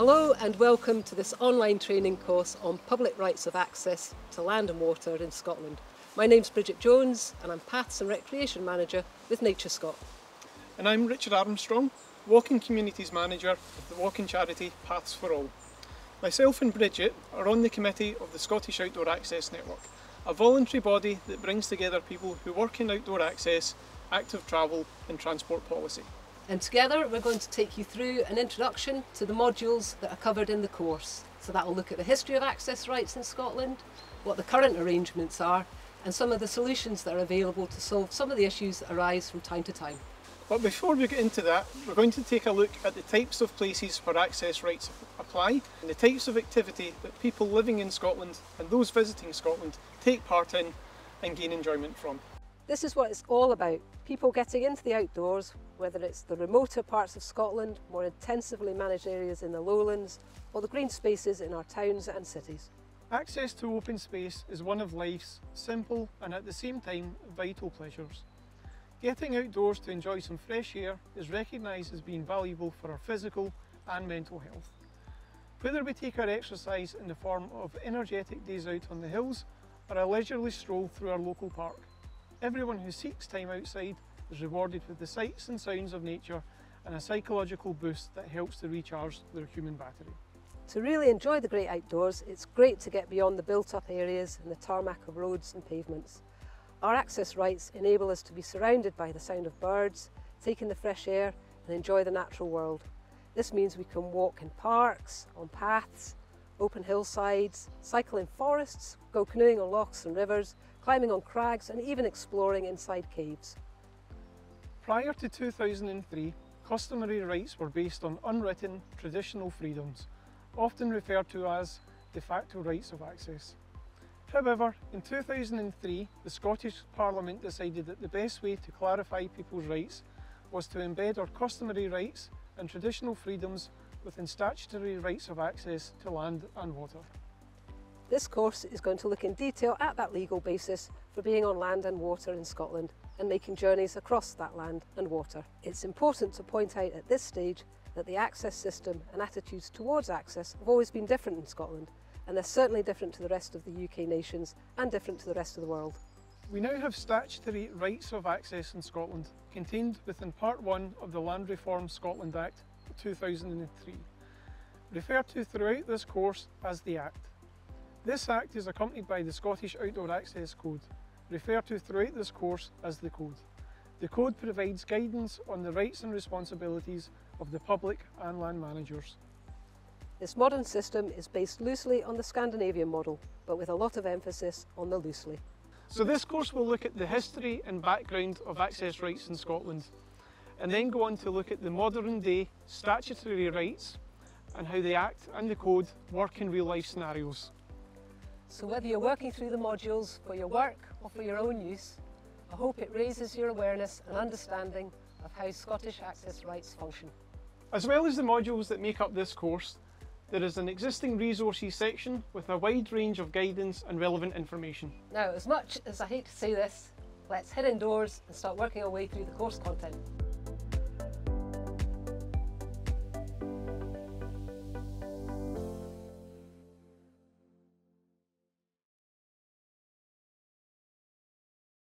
Hello and welcome to this online training course on public rights of access to land and water in Scotland. My name's Bridget Jones and I'm Paths and Recreation Manager with NatureScot. And I'm Richard Armstrong, Walking Communities Manager of the walking charity Paths for All. Myself and Bridget are on the committee of the Scottish Outdoor Access Network, a voluntary body that brings together people who work in outdoor access, active travel and transport policy. And together we're going to take you through an introduction to the modules that are covered in the course. So that will look at the history of access rights in Scotland, what the current arrangements are, and some of the solutions that are available to solve some of the issues that arise from time to time. But before we get into that, we're going to take a look at the types of places where access rights apply and the types of activity that people living in Scotland and those visiting Scotland take part in and gain enjoyment from. This is what it's all about, people getting into the outdoors, whether it's the remoter parts of Scotland, more intensively managed areas in the lowlands, or the green spaces in our towns and cities. Access to open space is one of life's simple and at the same time vital pleasures. Getting outdoors to enjoy some fresh air is recognised as being valuable for our physical and mental health. Whether we take our exercise in the form of energetic days out on the hills or a leisurely stroll through our local park, everyone who seeks time outside is rewarded with the sights and sounds of nature and a psychological boost that helps to recharge their human battery. To really enjoy the great outdoors, it's great to get beyond the built-up areas and the tarmac of roads and pavements. Our access rights enable us to be surrounded by the sound of birds, take in the fresh air and enjoy the natural world. This means we can walk in parks, on paths, open hillsides, cycle in forests, go canoeing on lochs and rivers, climbing on crags and even exploring inside caves. Prior to 2003, customary rights were based on unwritten traditional freedoms, often referred to as de facto rights of access. However, in 2003, the Scottish Parliament decided that the best way to clarify people's rights was to embed our customary rights and traditional freedoms within statutory rights of access to land and water. This course is going to look in detail at that legal basis for being on land and water in Scotland and making journeys across that land and water. It's important to point out at this stage that the access system and attitudes towards access have always been different in Scotland, and they're certainly different to the rest of the UK nations and different to the rest of the world. We now have statutory rights of access in Scotland contained within Part 1 of the Land Reform Scotland Act 2003, referred to throughout this course as the Act. This Act is accompanied by the Scottish Outdoor Access Code, referred to throughout this course as the Code. The Code provides guidance on the rights and responsibilities of the public and land managers. This modern system is based loosely on the Scandinavian model, but with a lot of emphasis on the loosely. So this course will look at the history and background of access rights in Scotland, and then go on to look at the modern day statutory rights and how the Act and the Code work in real life scenarios. So whether you're working through the modules for your work or for your own use, I hope it raises your awareness and understanding of how Scottish access rights function. As well as the modules that make up this course, there is an existing resources section with a wide range of guidance and relevant information. Now, as much as I hate to say this, let's head indoors and start working our way through the course content.